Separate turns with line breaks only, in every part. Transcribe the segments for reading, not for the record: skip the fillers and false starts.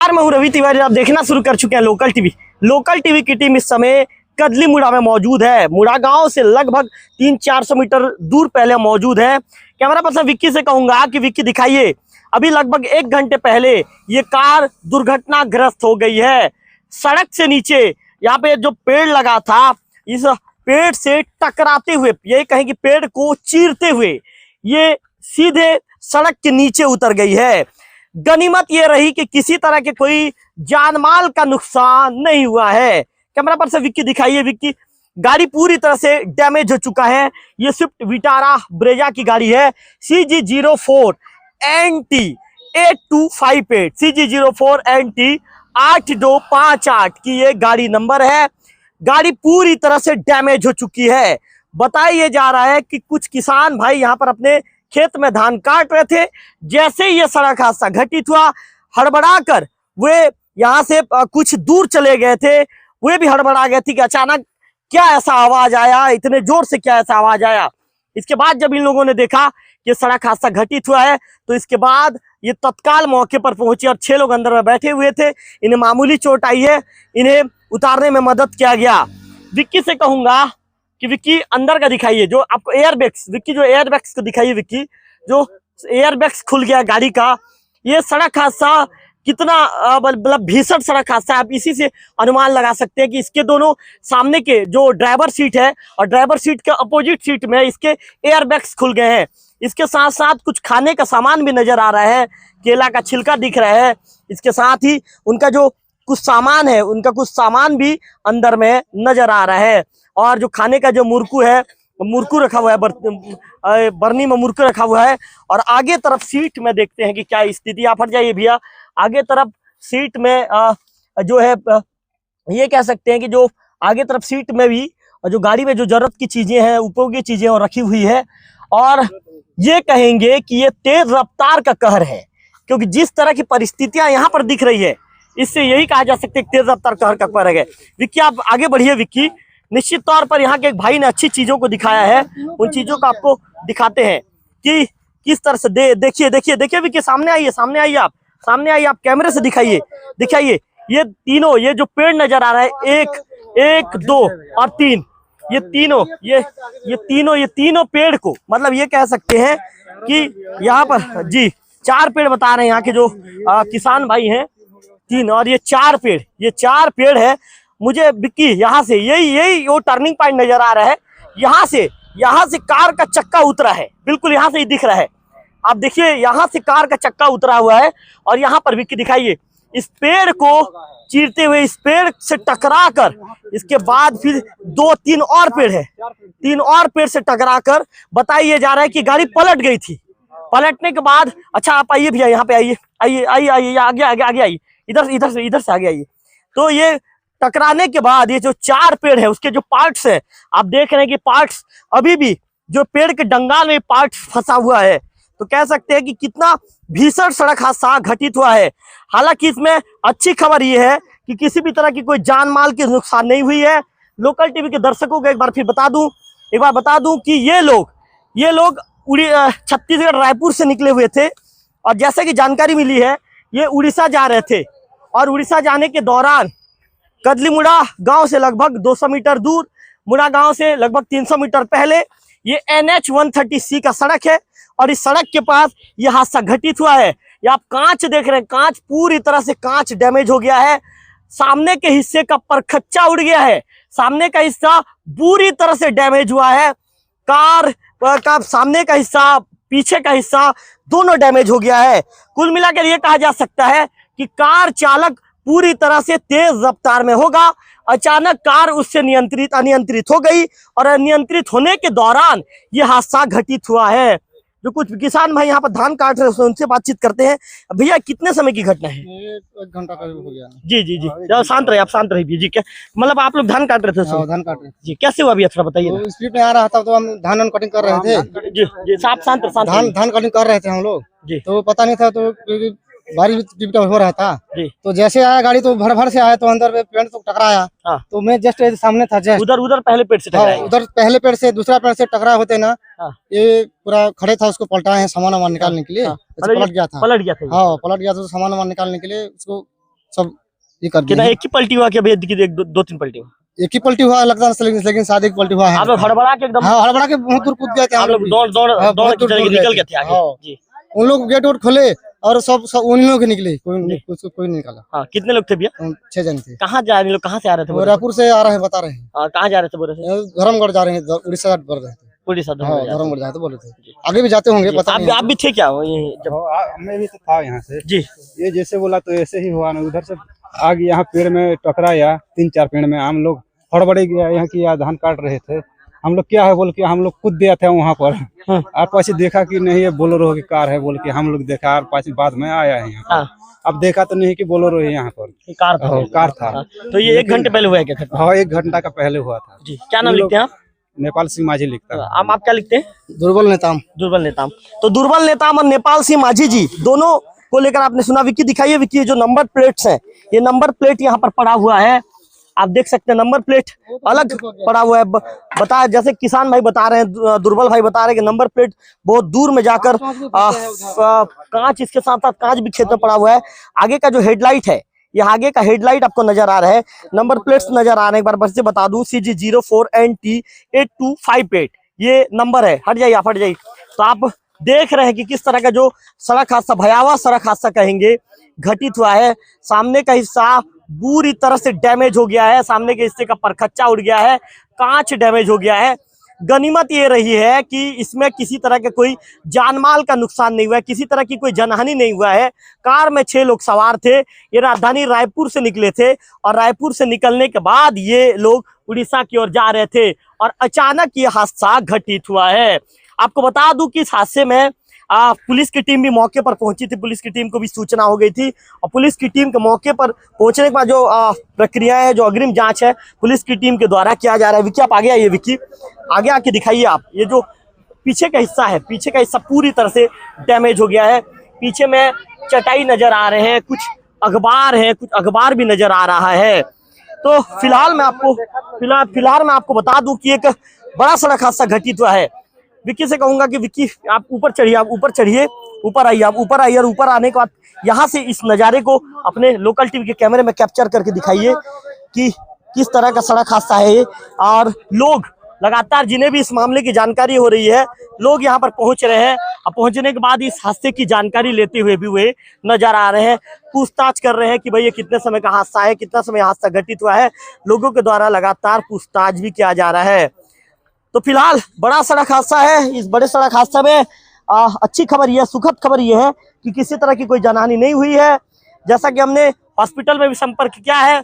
मैं हूं रवि तिवारी। आप देखना शुरू कर चुके हैं लोकल टीवी। लोकल टीवी की टीम इस समय कदली मुड़ा में मौजूद है। मुड़ा गांव से लगभग 300-400 मीटर दूर पहले मौजूद है। कैमरा पर्सन विक्की से कहूंगा कि विक्की दिखाइए, अभी लगभग 1 घंटे पहले ये कार दुर्घटनाग्रस्त हो गई है। सड़क से नीचे यहाँ पे जो पेड़ लगा था, इस पेड़ से टकराते हुए, यही कहें कि पेड़ को चीरते हुए ये सीधे सड़क के नीचे उतर गई है। गनीमत ये रही कि किसी तरह के कोई जानमाल का नुकसान नहीं हुआ है। कैमरा पर से विक्की दिखाइए। विक्की, गाड़ी पूरी तरह से डैमेज हो चुका है। ये स्विफ्ट विटारा ब्रेजा की गाड़ी है। CG04 NT 8258 CG04 NT 8258 की ये गाड़ी नंबर है। गाड़ी पूरी तरह से डैमेज हो चुकी है। बताया जा रहा है कि कुछ किसान भाई यहाँ पर अपने खेत में धान काट रहे थे। जैसे ही ये सड़क हादसा घटित हुआ, हड़बड़ा कर वे यहाँ से कुछ दूर चले गए थे। वे भी हड़बड़ा गए थे कि अचानक क्या ऐसा आवाज आया, इतने जोर से क्या ऐसा आवाज आया। इसके बाद जब इन लोगों ने देखा कि सड़क हादसा घटित हुआ है, तो इसके बाद ये तत्काल मौके पर पहुंचे और 6 लोग अंदर में बैठे हुए थे। इन्हें मामूली चोट आई है, इन्हें उतारने में मदद किया गया। विक्की से कहूंगा कि विक्की अंदर का दिखाइए, जो आपको एयरबैग्स, विक्की जो एयरबैग्स को दिखाइए। विक्की, जो एयरबैग्स खुल गया गाड़ी का। ये सड़क हादसा कितना मतलब भीषण सड़क हादसा है। आप इसी से अनुमान लगा सकते हैं कि इसके दोनों सामने के जो ड्राइवर सीट है और ड्राइवर सीट के अपोजिट सीट में इसके एयरबैग्स खुल गए हैं। इसके साथ साथ कुछ खाने का सामान भी नजर आ रहा है। केला का छिलका दिख रहा है। इसके साथ ही उनका जो कुछ सामान है, उनका कुछ सामान भी अंदर में नजर आ रहा है। और जो खाने का जो मुरकू है, मुरकू रखा हुआ है, बर्नी में मुरकू रखा हुआ है। और आगे तरफ सीट में देखते हैं कि क्या स्थिति। आप हट जाइए भैया। आगे तरफ सीट में जो है, ये कह सकते हैं कि जो आगे तरफ सीट में भी जो गाड़ी में जो जरूरत की चीजें हैं, उपयोगी चीजें और रखी हुई है। और ये कहेंगे कि ये तेज रफ्तार का कहर है, क्योंकि जिस तरह की परिस्थितियां यहाँ पर दिख रही है, इससे यही कहा जा सकता है कि तेज रफ्तार कहर का कहर है। विक्की, आप आगे बढ़िए। विक्की, निश्चित तौर पर यहाँ के एक भाई ने अच्छी चीजों को दिखाया है। उन चीजों को आपको दिखाते हैं कि किस तरह से देखिए देखिए देखिए विक्की, सामने आइए, सामने आइए, आप सामने आइए, आप कैमरे से दिखाइए। दिखाइए ये तीनों, ये जो पेड़ नजर आ रहा है, 1, 2 और 3, ये तीनों, ये तीनों पेड़ को, मतलब ये कह सकते हैं कि यहाँ पर जी 4 पेड़ बता रहे हैं यहाँ के जो किसान भाई हैं, 3 और ये 4 पेड़, ये 4 पेड़ है। मुझे विक्की यहाँ से यही वो टर्निंग पॉइंट नजर आ रहा है। यहाँ से कार का चक्का उतरा है, बिल्कुल यहाँ से ही दिख रहा है। आप देखिए, यहाँ से कार का चक्का उतरा हुआ है। और यहाँ पर विक्की दिखाइए, इस पेड़ को चीरते हुए, इस पेड़ से टकरा कर, इसके बाद फिर 2-3 और पेड़ है, 3 और पेड़ से टकरा कर बताइए जा रहा है कि गाड़ी पलट गई थी। पलटने के बाद, अच्छा आप आइए भैया, यहाँ पे आइए, आइए आइए आइए, आगे आगे आगे आइए, इधर से आगे आइए। तो ये टकराने के बाद ये जो 4 पेड़ है, उसके जो पार्ट्स है, आप देख रहे हैं कि पार्ट्स अभी भी जो पेड़ के डंगाल में पार्ट्स फंसा हुआ है। तो कह सकते हैं कि कितना भीषण सड़क हादसा घटित हुआ है। हालांकि इसमें अच्छी खबर ये है कि किसी भी तरह की कोई जान माल की नुकसान नहीं हुई है। लोकल टीवी के दर्शकों को एक बार बता दूं कि ये लोग छत्तीसगढ़ रायपुर से निकले हुए थे। और जैसे कि जानकारी मिली है, ये उड़ीसा जा रहे थे। और उड़ीसा जाने के दौरान कदली मुड़ा गांव से लगभग 200 मीटर दूर, मुड़ा गांव से लगभग 300 मीटर पहले ये NH 130C का सड़क है। और इस सड़क के पास ये हादसा घटित हुआ है। ये आप कांच देख रहे हैं, कांच पूरी तरह से कांच डैमेज हो गया है। सामने के हिस्से का परखच्चा उड़ गया है। सामने का हिस्सा पूरी तरह से डैमेज हुआ है। कार का सामने का हिस्सा, पीछे का हिस्सा दोनों डैमेज हो गया है। कुल मिलाकर ये कहा जा सकता है कि कार चालक पूरी तरह से तेज रफ्तार में होगा। अचानक कार उससे अनियंत्रित हो गई और अनियंत्रित होने के दौरान यह हादसा घटित हुआ है। जो कुछ किसान भाई यहाँ पर धान काट रहे हैं, उनसे बातचीत करते हैं। भैया, कितने समय की घटना है?
1 घंटा करीब हो गया।
जी, शांत रहे, आप शांत रहिए जी। क्या मतलब आप लोग धान काट रहे थे?
धान काट रहे
जी, कैसे हुआ भैया, थोड़ा बताइए।
तो स्पीड में आ रहा था, तो हम धान कटिंग कर रहे थे।
जी, शांत
धान कटिंग कर रहे थे हम लोग
जी।
तो पता नहीं था, तो बारिश हो रहा था
जी।
तो जैसे आया गाड़ी, तो भर से आया, तो अंदर में पेड़ तो टकराया। तो मैं जस्ट सामने था, जस्ट
उधर पहले पेड़ से टकराया।
उधर पहले पेड़ से दूसरा पेड़ से टकरा होते ना। ये पूरा खड़े था, उसको पलटाए हैं सामान वामान निकालने के लिए। पलट गया था।
हाँ,
पलट गया था, सामान वामान निकालने के लिए उसको सब ये कर
कितना
दिए।
एक ही पलटी हुआ कि अभी दो तीन पलटी हुआ?
एक ही पलटी हुआ लगता है, लेकिन शायद एक पलटी हुआ है।
आप लोग हड़बड़ा के एकदम,
हाँ, हड़बड़ा के बहुत दूर कूद गए थे हम
आप
लोग
लोग
भी।
दौड़ दौड़
हाँ,
दौड़
बहुत
के
दूर
चले निकल गए थे आगे?
हाँ।
जी
उन लोग गेट वोट खोले और सब उन लोग निकले, कोई नहीं निकाला।
हाँ। कितने लोग थे भैया?
6 जन थे।
कहाँ जा रहे लोग, कहाँ से आ रहे थे?
वो रायपुर से आ रहे हैं, बता रहे हैं।
कहाँ जा रहे थे बोले थे?
धर्मगढ़ जा रहे हैं, उड़ीसा बढ़ रहे थे।
उड़ीसा
हाँ, धर्मगढ़ जाते बोले थे। आगे भी जाते होंगे, पता नहीं।
आप भी थे क्या वहीं जब?
मैं भी तो था यहाँ से
जी।
ये जैसे बोला तो ऐसे ही हुआ ना, उधर से आगे यहाँ पेड़ में टकराया, 3-4 पेड़ में। हम लोग हड़बड़ी गया, यहाँ की धान काट रहे थे। हम लोग क्या है बोल के हम लोग कूद दिया था वहाँ पर। और पाछे देखा कि नहीं ये बोलेरो की कार है बोल के हम लोग देखा, और पाछे बाद में आया है यहाँ पर। अब देखा तो नहीं कि बोलेरो है यहाँ पर, कार था।
तो ये 1 घंटे पहले हुआ है क्या घटना?
हाँ, 1 घंटा का पहले हुआ था।
जी। क्या नाम लिखते हैं आप?
नेपाल सिंह माझी लिखता है।
आप क्या लिखते हैं?
दुर्बल नेताम।
दुर्बल नेताम। तो दुर्बल नेताम और नेपाल सिंह माझी जी दोनों को लेकर आपने सुना। विक्की दिखाइए, विक्की जो नंबर प्लेट्स हैं, ये नंबर प्लेट यहाँ पर पड़ा हुआ है, आप देख सकते हैं। नंबर प्लेट अलग पड़ा हुआ है। बता, जैसे किसान भाई बता रहे हैं, दुर्बल भाई बता रहे हैं कि नंबर प्लेट बहुत दूर में जाकर कांच, इसके साथ साथ कांच भी खेत में पड़ा हुआ है। आगे का जो हेडलाइट है, ये आगे का हेडलाइट आपको नजर आ रहा है, नंबर प्लेट्स नजर आ रहे हैं। एक बार बस से बता दूं, CG04NT8258 ये नंबर है। हट जाइए आप, हट जाइए। तो आप देख रहे हैं कि किस तरह का जो सड़क हादसा, भयावह सड़क हादसा कहेंगे, घटित हुआ है। सामने का हिस्सा बुरी तरह से डैमेज हो गया है, सामने के हिस्से का परखच्चा उड़ गया है, कांच डैमेज हो गया है। गनीमत ये रही है कि इसमें किसी तरह के कोई जानमाल का नुकसान नहीं हुआ है, किसी तरह की कोई जनहानि नहीं हुआ है। कार में 6 लोग सवार थे, ये राजधानी रायपुर से निकले थे और रायपुर से निकलने के बाद ये लोग उड़ीसा की ओर जा रहे थे और अचानक ये हादसा घटित हुआ है। आपको बता दूं कि इस हादसे में पुलिस की टीम भी मौके पर पहुंची थी, पुलिस की टीम को भी सूचना हो गई थी और पुलिस की टीम के मौके पर पहुंचने के बाद जो प्रक्रिया है, जो अग्रिम जांच है, पुलिस की टीम के द्वारा किया जा रहा है। विक्की आप आगे आइए, विक्की आगे आके दिखाइए आप। ये जो पीछे का हिस्सा है, पीछे का हिस्सा पूरी तरह से डैमेज हो गया है। पीछे में चटाई नजर आ रहे हैं, कुछ अखबार है, कुछ अखबार भी नजर आ रहा है। तो फिलहाल मैं आपको बता दूं कि एक बड़ा सड़क हादसा घटित हुआ है। विक्की से कहूंगा कि विक्की आप ऊपर चढ़िए, आप ऊपर चढ़िए, ऊपर आइए, आप ऊपर आइए और ऊपर आने के बाद यहाँ से इस नज़ारे को अपने लोकल टीवी के कैमरे में कैप्चर करके दिखाइए कि किस तरह का सड़क हादसा है ये। और लोग लगातार, जिन्हें भी इस मामले की जानकारी हो रही है, लोग यहाँ पर पहुंच रहे हैं और पहुंचने के बाद इस हादसे की जानकारी लेते हुए भी वे नजर आ रहे हैं, पूछताछ कर रहे हैं कि भाई ये कितने समय का हादसा है, कितना समय हादसा घटित हुआ है। लोगों के द्वारा लगातार पूछताछ भी किया जा रहा है। तो फिलहाल बड़ा सड़क हादसा है। इस बड़े सड़क हादसे में अच्छी खबर यह, सुखद खबर यह है कि किसी तरह की कोई जानहानि नहीं हुई है। जैसा कि हमने हॉस्पिटल में भी संपर्क किया है,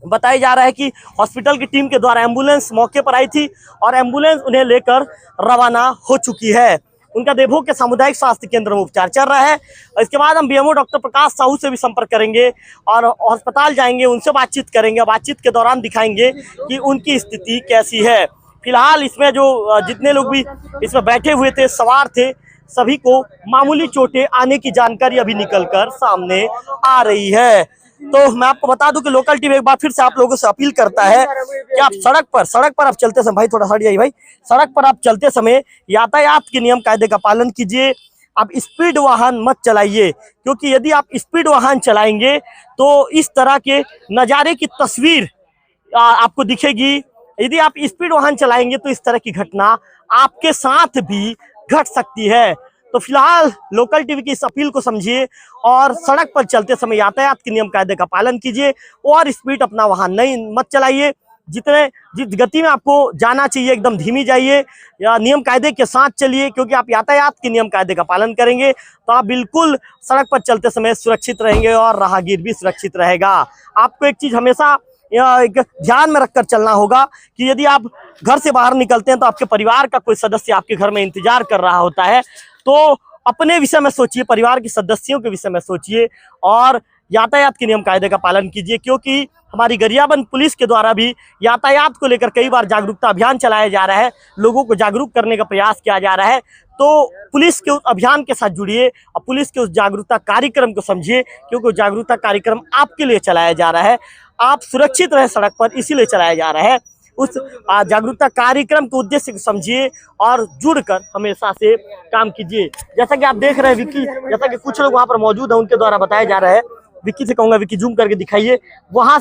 बताया जा रहा है कि हॉस्पिटल की टीम के द्वारा एम्बुलेंस मौके पर आई थी और एम्बुलेंस उन्हें लेकर रवाना हो चुकी है। उनका देवभोग के सामुदायिक स्वास्थ्य केंद्र में उपचार चल रहा है। और इसके बाद हम बीएमओ डॉक्टर प्रकाश साहू से भी संपर्क करेंगे और अस्पताल जाएंगे, उनसे बातचीत करेंगे। बातचीत के दौरान दिखाएंगे कि उनकी स्थिति कैसी है। फिलहाल इसमें जो जितने लोग भी इसमें बैठे हुए थे, सवार थे, सभी को मामूली चोटें आने की जानकारी अभी निकलकर सामने आ रही है। तो मैं आपको बता दूं कि लोकल टीवी एक बार फिर से आप लोगों से अपील करता है कि आप सड़क पर आप चलते समय, भाई थोड़ा हट जाइए भाई, सड़क पर आप चलते समय यातायात के नियम कायदे का पालन कीजिए। आप स्पीड वाहन मत चलाइए, क्योंकि यदि आप स्पीड वाहन चलाएंगे तो इस तरह के नज़ारे की तस्वीर आपको दिखेगी। यदि आप स्पीड वाहन चलाएंगे तो इस तरह की घटना आपके साथ भी घट सकती है। तो फिलहाल लोकल टीवी की इस अपील को समझिए और सड़क पर चलते समय यातायात के नियम कायदे का पालन कीजिए और स्पीड अपना वाहन नहीं मत चलाइए। जिस गति में आपको जाना चाहिए एकदम धीमी जाइए या नियम कायदे के साथ चलिए, क्योंकि आप यातायात के नियम कायदे का पालन करेंगे तो आप बिल्कुल सड़क पर चलते समय सुरक्षित रहेंगे और राहगीर भी सुरक्षित रहेगा। आपको एक चीज़ हमेशा एक ध्यान में रखकर चलना होगा कि यदि आप घर से बाहर निकलते हैं तो आपके परिवार का कोई सदस्य आपके घर में इंतजार कर रहा होता है, तो अपने विषय में सोचिए, परिवार के सदस्यों के विषय में सोचिए और यातायात के नियम कायदे का पालन कीजिए। क्योंकि हमारी गरियाबंद पुलिस के द्वारा भी यातायात को लेकर कई बार जागरूकता अभियान चलाया जा रहा है, लोगों को जागरूक करने का प्रयास किया जा रहा है। तो पुलिस के उस अभियान के साथ जुड़िए और पुलिस के उस जागरूकता कार्यक्रम को समझिए, क्योंकि जागरूकता कार्यक्रम आपके लिए चलाया जा रहा है। आप सुरक्षित रहे सड़क पर, इसीलिए चलाया जा रहा है। उस जागरूकता कार्यक्रम के उद्देश्य को समझिए और जुड़कर हमेशा से काम कीजिए। जैसा कि आप देख रहे हैं विक्की, जैसा कि कुछ लोग वहां पर मौजूद हैं, उनके द्वारा बताया जा रहा है विक्की से कहूंगा, विक्की जूम करके दिखाइए। वहां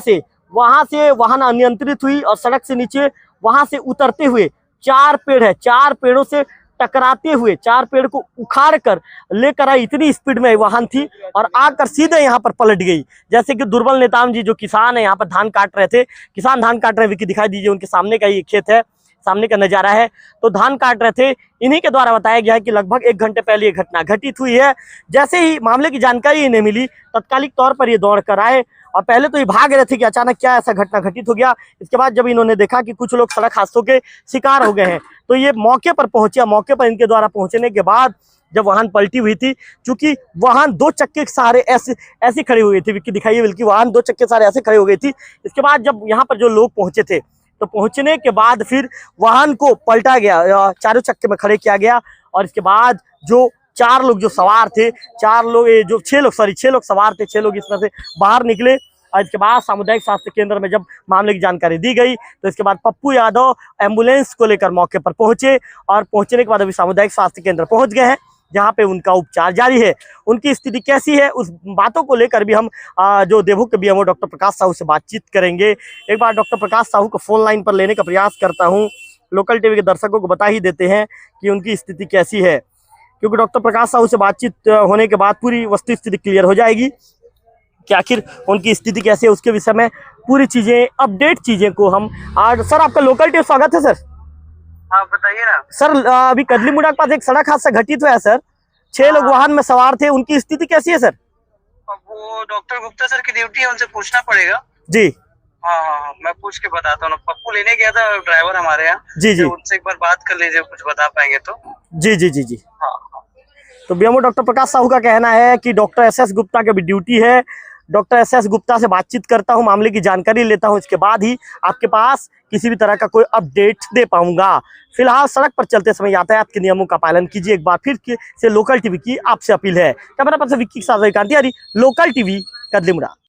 से वाहन अनियंत्रित हुई और सड़क से नीचे वहां से उतरते हुए 4 पेड़ है, 4 पेड़ों से टकराते हुए 4 पेड़ को उखाड़ कर लेकर आई, इतनी स्पीड में वाहन थी और आकर सीधे यहाँ पर पलट गई। जैसे कि दुर्बल नेताम जी जो किसान है यहाँ पर धान काट रहे थे, किसान धान काट रहे हैं, विक्की दिखाई दीजिए, उनके सामने का ये खेत है, सामने का नजारा है, तो धान काट रहे थे। इन्हीं के द्वारा बताया गया है कि लगभग 1 घंटे पहले ये घटना घटित हुई है। जैसे ही मामले की जानकारी इन्हें मिली, तत्कालिक तौर पर ये दौड़ कर आए और पहले तो ये भाग रहे थे कि अचानक क्या ऐसा घटना घटित हो गया। इसके बाद जब इन्होंने देखा कि कुछ लोग सड़क हादसों के शिकार हो गए हैं, तो ये मौके पर पहुंचे। मौके पर इनके द्वारा पहुंचने के बाद जब वाहन पलटी हुई थी, चूंकि वाहन 2 चक्के के सहारे ऐसे खड़ी हुई थी, विक्की दिखाइए, बल्कि वाहन 2 चक्के सहारे ऐसे खड़ी हो गई थी। इसके बाद जब यहाँ पर जो लोग पहुंचे थे, तो पहुंचने के बाद फिर वाहन को पलटा गया, चारों चक्के में खड़े किया गया और इसके बाद जो 4 लोग जो सवार थे, 4 लोग, जो 6 लोग सवार थे, 6 लोग इस तरह से बाहर निकले। और इसके बाद सामुदायिक स्वास्थ्य केंद्र में जब मामले की जानकारी दी गई, तो इसके बाद पप्पू यादव एम्बुलेंस को लेकर मौके पर पहुंचे और पहुंचने के बाद अभी सामुदायिक स्वास्थ्य केंद्र पहुंच गए हैं, जहां पे उनका उपचार जारी है। उनकी स्थिति कैसी है, उस बातों को लेकर भी हम जो देवभोग के बीएमओ डॉक्टर प्रकाश साहू से बातचीत करेंगे। एक बार डॉक्टर प्रकाश साहू को फोन लाइन पर लेने का प्रयास करता हूं। लोकल टीवी के दर्शकों को बता ही देते हैं कि उनकी स्थिति कैसी है, क्योंकि डॉक्टर प्रकाश साहू से बातचीत होने के बाद पूरी वस्तु स्थिति क्लियर हो जाएगी कि आखिर उनकी स्थिति कैसी है। उसके विषय में पूरी चीजें, अपडेट चीजें को हम आज। सर, आपका लोकल टीवी स्वागत है सर।
हाँ बताइए ना
सर, अभी कदली मुड़ा के पास एक सड़क हादसा घटित हुआ है सर, 6 लोग वाहन में सवार थे, उनकी स्थिति कैसी है सर?
अब वो डॉक्टर गुप्ता सर की ड्यूटी है, उनसे पूछना पड़ेगा।
जी
हाँ, मैं पूछ के बताता हूँ। पप्पू लेने गया था ड्राइवर हमारे यहाँ।
जी जी,
तो उनसे एक बार बात कर लीजिए, कुछ बता पाएंगे तो।
जी जी जी जी।
हाँ।
तो बीएमओ डॉक्टर प्रकाश साहू का कहना है कि डॉक्टर SS गुप्ता की भी ड्यूटी है। डॉक्टर SS गुप्ता से बातचीत करता हूं, मामले की जानकारी लेता हूं, इसके बाद ही आपके पास किसी भी तरह का कोई अपडेट दे पाऊंगा। फिलहाल सड़क पर चलते समय यातायात के नियमों का पालन कीजिए। एक बार फिर से लोकल टीवी की आपसे अपील है। कैमरा पर्सन विक्की के साथ विक्रांति, लोकल टीवी, कदली मुड़ा।